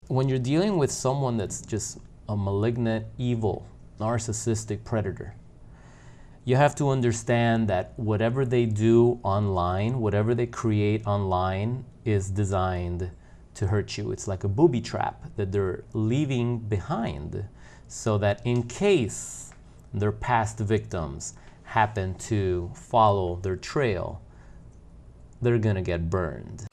when you're dealing with someone that's just a malignant, evil, narcissistic predator, you have to understand that whatever they do online, whatever they create online is designed to hurt you. It's like a booby trap that they're leaving behind so that in case their past victims happen to follow their trail, they're gonna get burned.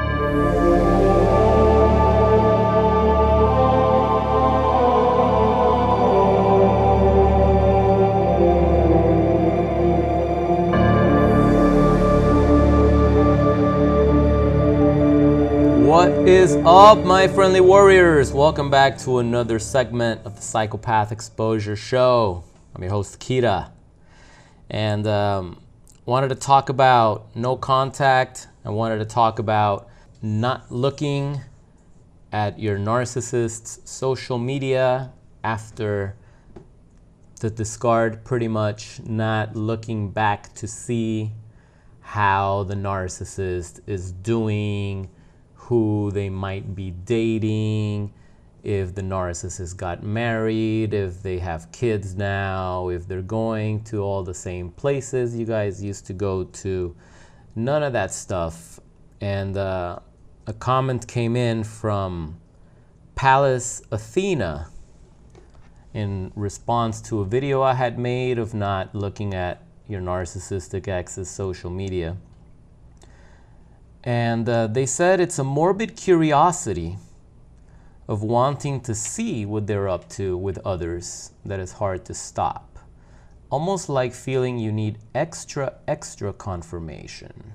What is up, my friendly warriors? Welcome back to another segment of the Psychopath Exposure Show. I'm your host, Kira, and wanted to talk about no contact. I wanted to talk about not looking at your narcissist's social media after the discard, pretty much not looking back to see how the narcissist is doing, who they might be dating, if the narcissist got married, if they have kids now, if they're going to all the same places you guys used to go to. None of that stuff. And a comment came in from Palace Athena in response to a video I had made of not looking at your narcissistic ex's social media. And they said it's a morbid curiosity of wanting to see what they're up to with others that is hard to stop. Almost like feeling you need extra confirmation.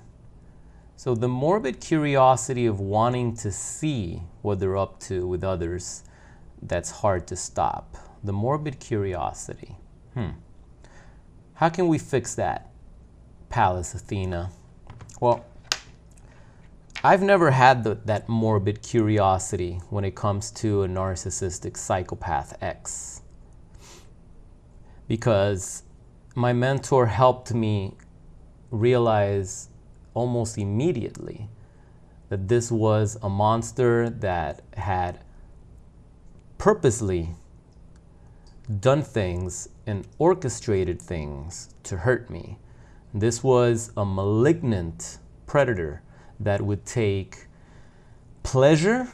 So the morbid curiosity of wanting to see what they're up to with others that's hard to stop. The morbid curiosity. How can we fix that, Palace Athena? Well, I've never had that morbid curiosity when it comes to a narcissistic psychopath ex, because my mentor helped me realize almost immediately that this was a monster that had purposely done things and orchestrated things to hurt me. This was a malignant predator that would take pleasure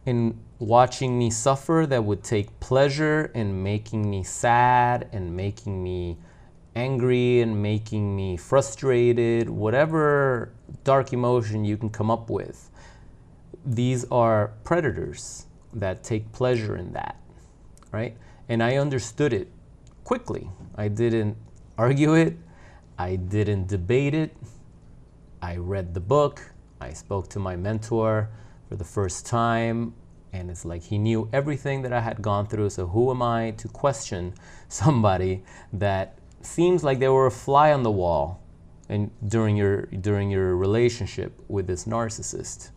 in watching me suffer, that would take pleasure in making me sad and making me angry and making me frustrated, whatever dark emotion you can come up with. These are predators that take pleasure in that, right? And I understood it quickly. I didn't argue it. I didn't debate it. I read the book, I spoke to my mentor for the first time, and it's like he knew everything that I had gone through, so who am I to question somebody that seems like they were a fly on the wall during your relationship with this narcissist.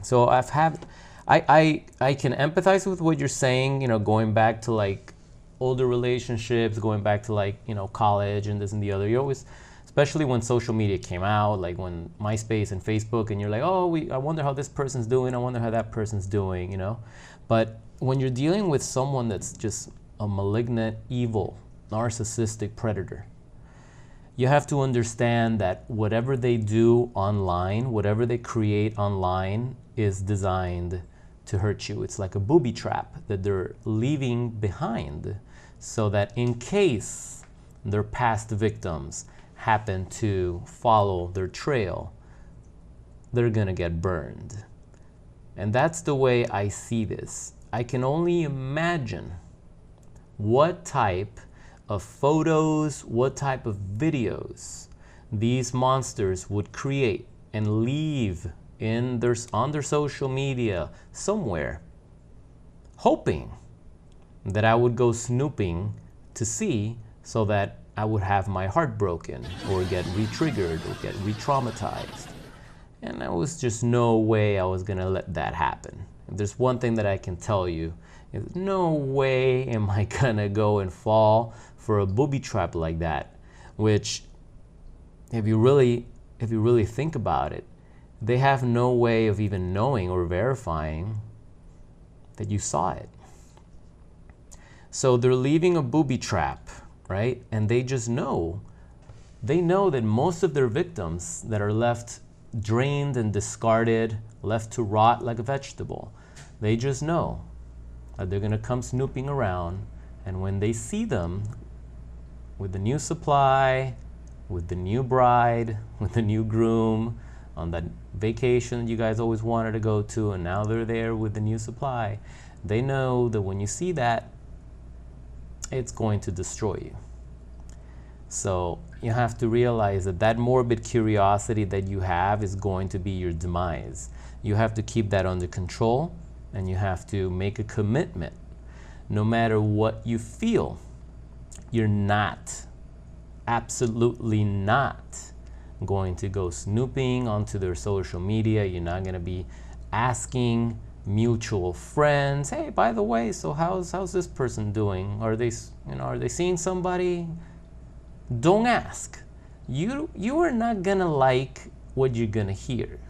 So I can empathize with what you're saying, going back to like older relationships, going back to like, college and this and the other. You always, especially when social media came out, like when MySpace and Facebook, and you're like, I wonder how this person's doing, I wonder how that person's doing, But when you're dealing with someone that's just a malignant, evil, narcissistic predator, you have to understand that whatever they do online, whatever they create online is designed to hurt you. It's like a booby trap that they're leaving behind so that in case their past victims happen to follow their trail, they're gonna get burned. And that's the way I see this. I can only imagine what type of photos, what type of videos these monsters would create and leave on their social media somewhere, hoping that I would go snooping to see so that I would have my heart broken or get re-triggered or get re-traumatized. And there was just no way I was gonna let that happen. If there's one thing that I can tell you, is no way am I gonna go and fall for a booby trap like that, which if you really think about it, they have no way of even knowing or verifying that you saw it. So they're leaving a booby trap, right? And they just know, they know that most of their victims that are left drained and discarded, left to rot like a vegetable, they just know that they're gonna come snooping around, and when they see them with the new supply, with the new bride, with the new groom, on that vacation you guys always wanted to go to, and now they're there with the new supply, they know that when you see that, it's going to destroy you. So you have to realize that that morbid curiosity that you have is going to be your demise. You have to keep that under control, and you have to make a commitment. No matter what you feel, you're not, absolutely not, going to go snooping onto their social media. You're not going to be asking mutual friends, hey, by the way, so how's this person doing? Are they seeing somebody? Don't ask. You are not going to like what you're going to hear.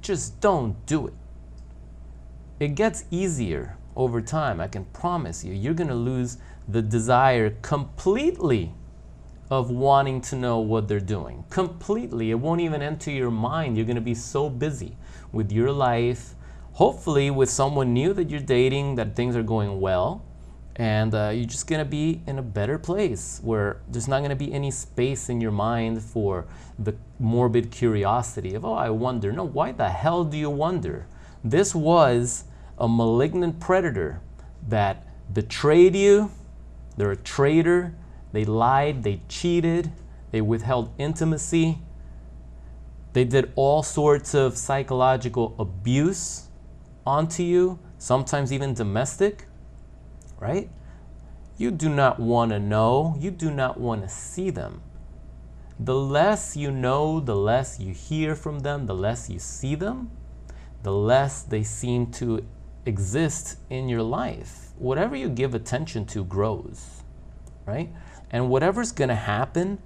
Just don't do it. It gets easier over time. I can promise you. You're going to lose the desire completely of wanting to know what they're doing. Completely. It won't even enter your mind. You're going to be so busy with your life, hopefully with someone new that you're dating, that things are going well, and you're just going to be in a better place where there's not going to be any space in your mind for the morbid curiosity of, oh, I wonder. No, why the hell do you wonder? This was a malignant predator that betrayed you. They're a traitor. They lied, they cheated, they withheld intimacy. They did all sorts of psychological abuse onto you, sometimes even domestic, right? You do not want to know, you do not want to see them. The less you know, the less you hear from them, the less you see them, the less they seem to exist in your life. Whatever you give attention to grows, right? And whatever's going to happen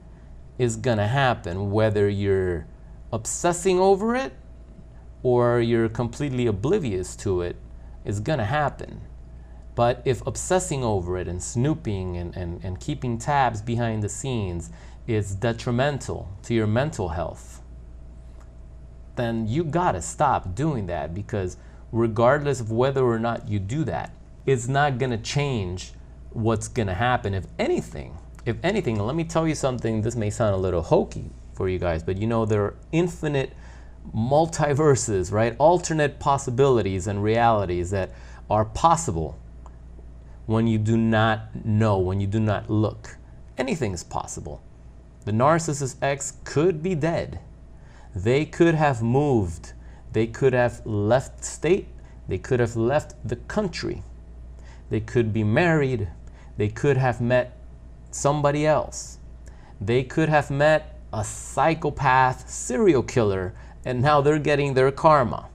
is going to happen, whether you're obsessing over it or you're completely oblivious to it, is going to happen. But if obsessing over it and snooping and keeping tabs behind the scenes is detrimental to your mental health, then you got to stop doing that, because regardless of whether or not you do that, it's not going to change what's going to happen. If anything, let me tell you something, this may sound a little hokey for you guys, but you know, there are infinite multiverses, right? Alternate possibilities and realities that are possible when you do not know, when you do not look. Anything is possible. The narcissist X could be dead. They could have moved. They could have left state. They could have left the country. They could be married. They could have met somebody else. They could have met a psychopath serial killer, and now they're getting their karma.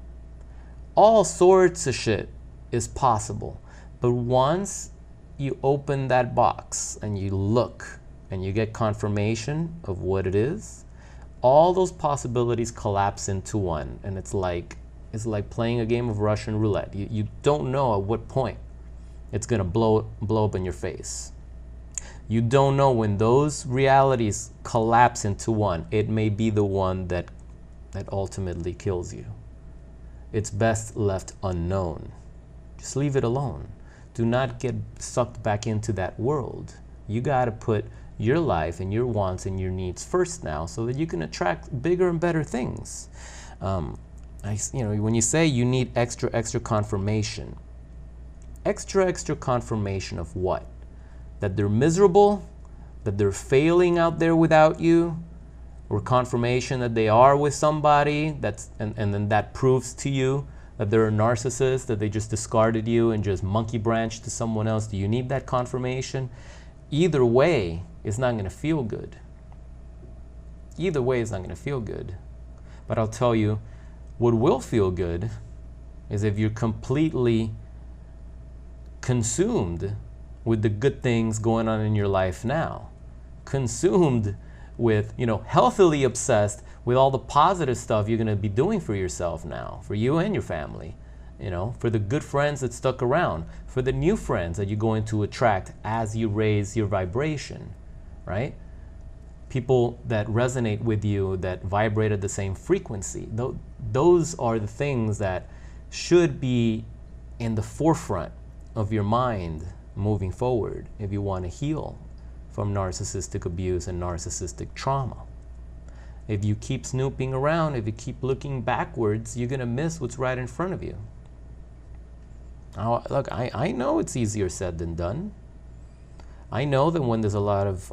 All sorts of shit is possible. But once you open that box and you look and you get confirmation of what it is, all those possibilities collapse into one. And it's like playing a game of Russian roulette. You don't know at what point it's gonna blow up in your face. You don't know when those realities collapse into one. It may be the one that ultimately kills you. It's best left unknown. Just leave it alone. Do not get sucked back into that world. You got to put your life and your wants and your needs first now, so that you can attract bigger and better things. When you say you need extra confirmation, extra confirmation of what? That they're miserable, that they're failing out there without you, or confirmation that they are with somebody, and then that proves to you that they're a narcissist, that they just discarded you and just monkey branched to someone else. Do you need that confirmation? Either way, it's not going to feel good. Either way, it's not going to feel good. But I'll tell you, what will feel good is if you're completely consumed with the good things going on in your life now. Consumed with, healthily obsessed with all the positive stuff you're going to be doing for yourself now, for you and your family. you know, for the good friends that stuck around, for the new friends that you're going to attract as you raise your vibration, right? People that resonate with you, that vibrate at the same frequency. Those are the things that should be in the forefront of your mind moving forward if you want to heal from narcissistic abuse and narcissistic trauma. If you keep snooping around, if you keep looking backwards, you're going to miss what's right in front of you. Now, look, I know it's easier said than done. I know that when there's a lot of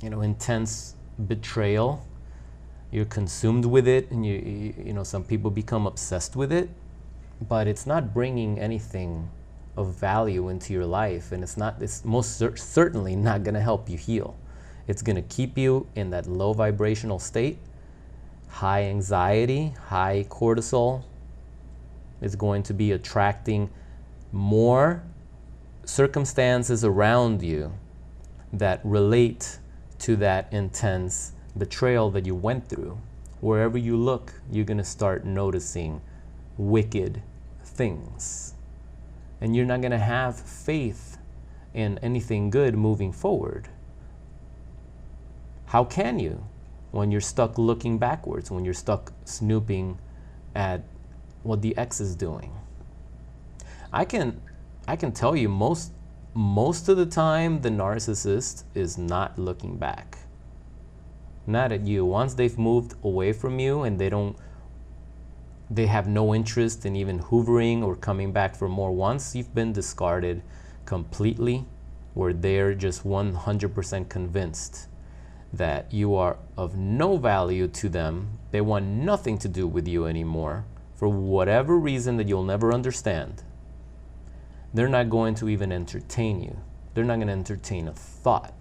intense betrayal, you're consumed with it, and you know, some people become obsessed with it, but it's not bringing anything of value into your life, and it's most certainly not going to help you heal. It's going to keep you in that low vibrational state, high anxiety, high cortisol. It's going to be attracting more circumstances around you that relate to that intense betrayal that you went through. Wherever you look, you're going to start noticing wicked things. And you're not going to have faith in anything good moving forward. How can you when you're stuck looking backwards, when you're stuck snooping at what the ex is doing? I can tell you most of the time the narcissist is not looking back. Not at you. Once they've moved away from you and they have no interest in even hoovering or coming back for more. Once you've been discarded completely, where they're just 100% convinced that you are of no value to them, they want nothing to do with you anymore for whatever reason that you'll never understand. They're not going to even entertain you. They're not going to entertain a thought.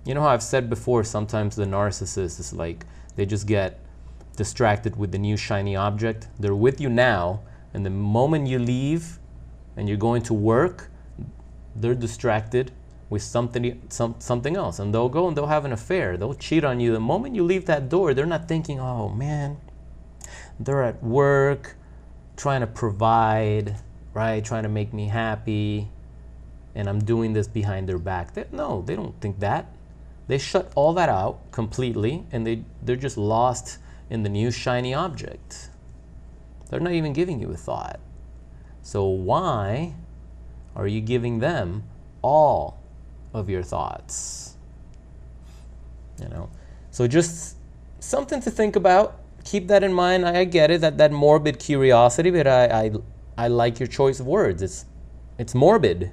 You know how I've said before, sometimes the narcissist is like, they just get distracted with the new shiny object. They're with you now, and the moment you leave and you're going to work, they're distracted with something else, and they'll go and they'll have an affair. They'll cheat on you. The moment you leave that door, they're not thinking, oh man, they're at work trying to provide, right, trying to make me happy, and I'm doing this behind their back. No, they don't think that. They shut all that out completely, and they're just lost in the new shiny object. They're not even giving you a thought. So why are you giving them all of your thoughts? You know, so just something to think about. Keep that in mind. I get it, that morbid curiosity, but I like your choice of words. It's morbid.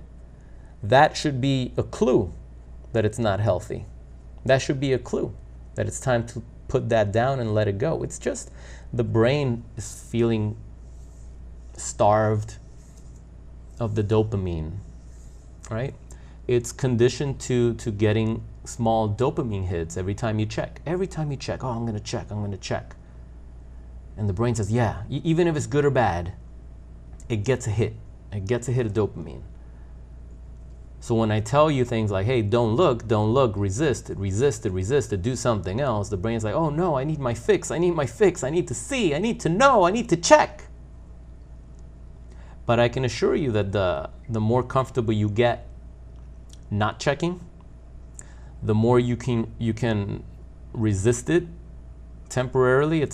That should be a clue that it's not healthy. That should be a clue that it's time to put that down and let it go. It's just the brain is feeling starved of the dopamine, right? It's conditioned to getting small dopamine hits every time you check. Every time you check, oh, I'm going to check. And the brain says, yeah, even if it's good or bad, it gets a hit. It gets a hit of dopamine. So when I tell you things like, hey, don't look, resist it, do something else, the brain's like, oh no, I need my fix, I need to see, I need to know, I need to check. But I can assure you that the more comfortable you get not checking, the more you can resist it temporarily.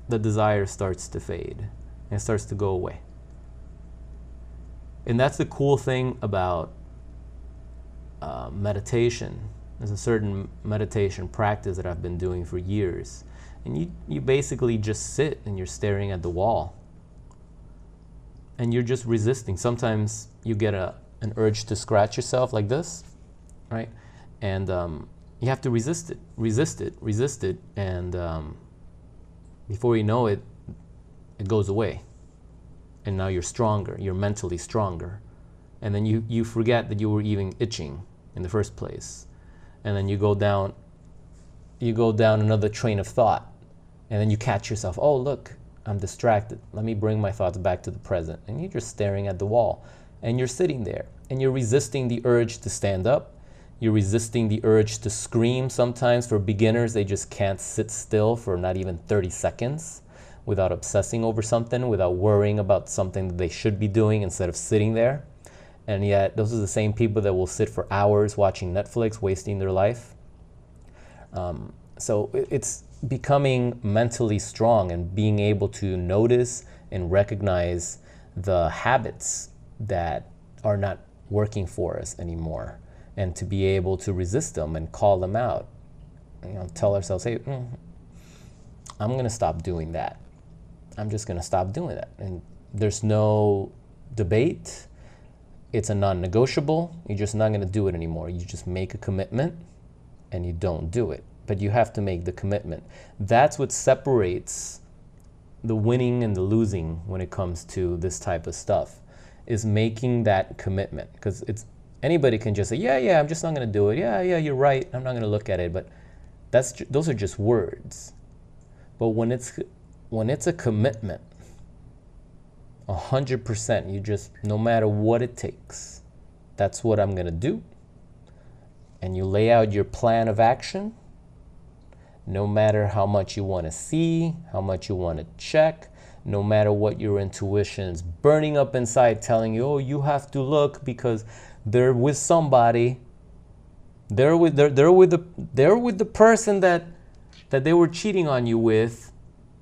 The desire starts to fade and it starts to go away. And that's the cool thing about meditation. There's a certain meditation practice that I've been doing for years, and you basically just sit and you're staring at the wall and you're just resisting. Sometimes you get an urge to scratch yourself like this, right? And you have to resist it, and before you know it, it goes away. And now you're stronger, you're mentally stronger. And then you forget that you were even itching in the first place. And then you go down another train of thought. And then you catch yourself, oh look, I'm distracted. Let me bring my thoughts back to the present. And you're just staring at the wall. And you're sitting there. And you're resisting the urge to stand up. You're resisting the urge to scream. Sometimes for beginners, they just can't sit still for not even 30 seconds without obsessing over something, without worrying about something that they should be doing instead of sitting there. And yet those are the same people that will sit for hours watching Netflix, wasting their life. So it's becoming mentally strong and being able to notice and recognize the habits that are not working for us anymore, and to be able to resist them and call them out. Tell ourselves, hey, I'm going to stop doing that. I'm just going to stop doing that. And there's no debate. It's a non-negotiable. You're just not going to do it anymore. You just make a commitment and you don't do it. But you have to make the commitment. That's what separates the winning and the losing when it comes to this type of stuff, is making that commitment. Because anybody can just say, yeah, I'm just not going to do it. Yeah, you're right. I'm not going to look at it. But those are just words. But when it's a commitment, 100%, you just, no matter what it takes, that's what I'm going to do. And you lay out your plan of action, no matter how much you want to see, how much you want to check, no matter what your intuition's burning up inside telling you, oh, you have to look because they're with somebody. They're with the person that they were cheating on you with,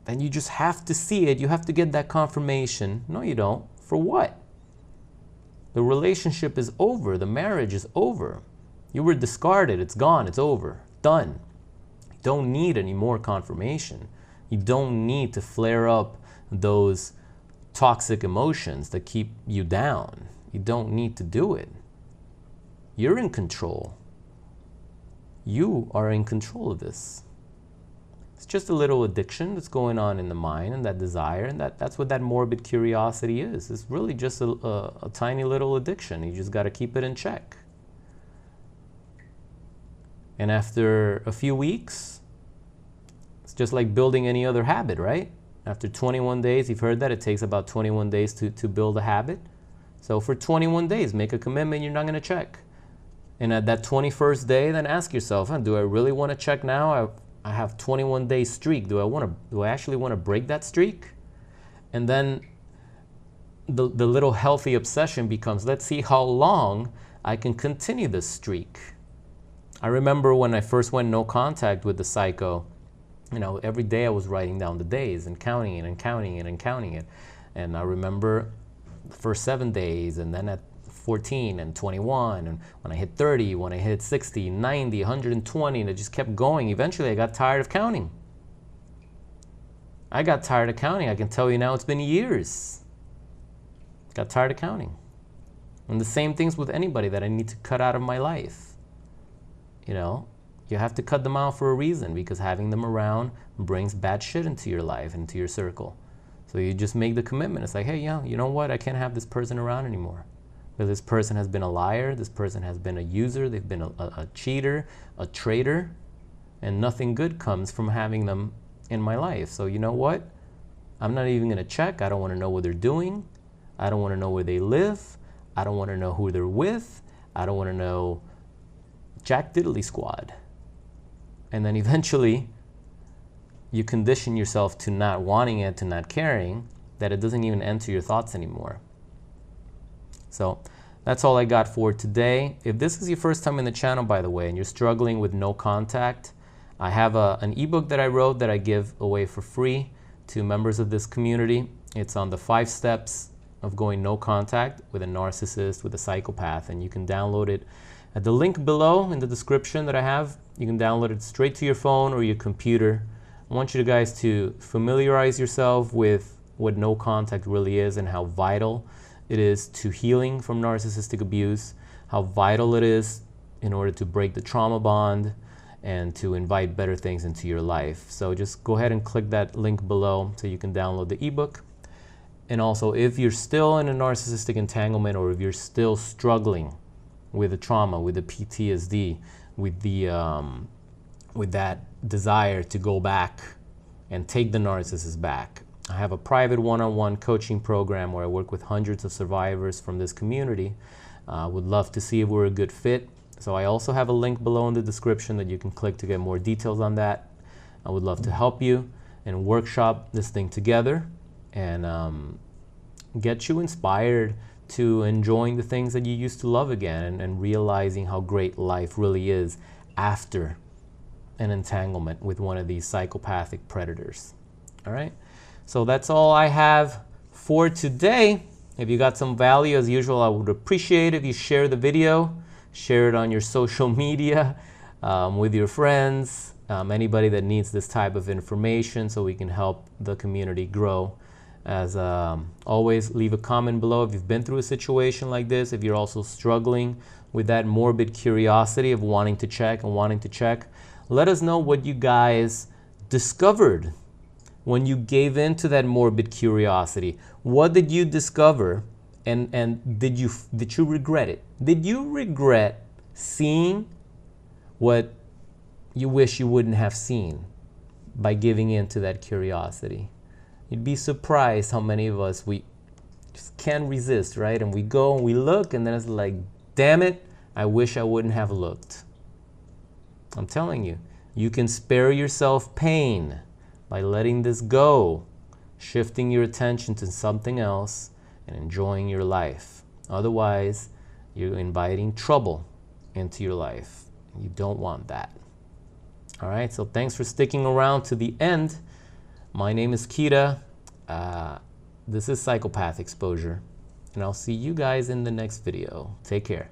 and you just have to see it. You have to get that confirmation. No, you don't. For what? The relationship is over. The marriage is over. You were discarded. It's gone. It's over. Done. You don't need any more confirmation. You don't need to flare up those toxic emotions that keep you down. You don't need to do it. You're in control. You are in control of this. It's just a little addiction that's going on in the mind, and that desire, and that's what that morbid curiosity is. It's really just a tiny little addiction. You just got to keep it in check. And after a few weeks, it's just like building any other habit, right? After 21 days, you've heard that it takes about 21 days to build a habit. So for 21 days, make a commitment you're not going to check. And at that 21st day, then ask yourself, do I really want to check now? I have 21 day streak. Do I actually want to break that streak? And then the little healthy obsession becomes, let's see how long I can continue this streak. I remember when I first went no contact with the psycho, every day I was writing down the days and counting it and counting it and counting it. And I remember the first 7 days, and then at 14 and 21, and when I hit 30, when I hit 60, 90, 120, and it just kept going. Eventually I got tired of counting. I got tired of counting. I can tell you now it's been years. Got tired of counting. And the same things with anybody that I need to cut out of my life. You have to cut them out for a reason, because having them around brings bad shit into your life, into your circle. So you just make the commitment. It's like, hey, you know what? I can't have this person around anymore. Because this person has been a liar, this person has been a user, they've been a cheater, a traitor, and nothing good comes from having them in my life. So you know what? I'm not even going to check. I don't want to know what they're doing. I don't want to know where they live. I don't want to know who they're with. I don't want to know Jack Diddley Squad. And then eventually you condition yourself to not wanting it, to not caring, that it doesn't even enter your thoughts anymore. So that's all I got for today. If this is your first time in the channel, by the way, and you're struggling with no contact, I have an ebook that I wrote that I give away for free to members of this community. It's on the 5 steps of going no contact with a narcissist, with a psychopath, and you can download it at the link below in the description that I have. You can download it straight to your phone or your computer. I want you guys to familiarize yourself with what no contact really is and how vital it is to healing from narcissistic abuse, how vital it is in order to break the trauma bond and to invite better things into your life. So just go ahead and click that link below so you can download the ebook. And also, if you're still in a narcissistic entanglement, or if you're still struggling with the trauma, with the PTSD, with that desire to go back and take the narcissist back, I have a private one-on-one coaching program where I work with hundreds of survivors from this community. Would love to see if we're a good fit. So I also have a link below in the description that you can click to get more details on that. I would love to help you. and workshop this thing together and get you inspired to enjoying the things that you used to love again, and realizing how great life really is after an entanglement with one of these psychopathic predators. All right, so that's all I have for today. If you got some value, as usual, I would appreciate if you share the video, share it on your social media with your friends, anybody that needs this type of information, so we can help the community grow. As always, leave a comment below if you've been through a situation like this, if you're also struggling with that morbid curiosity of wanting to check and wanting to check. Let us know what you guys discovered when you gave in to that morbid curiosity. What did you discover, and did you regret it? Did you regret seeing what you wish you wouldn't have seen by giving in to that curiosity? You'd be surprised how many of us, we just can't resist, right? And we go and we look, and then it's like, damn it, I wish I wouldn't have looked. I'm telling you, you can spare yourself pain by letting this go, shifting your attention to something else and enjoying your life. Otherwise, you're inviting trouble into your life. You don't want that. All right, so thanks for sticking around to the end. My name is Kira. This is Psychopath Exposure, and I'll see you guys in the next video. Take care.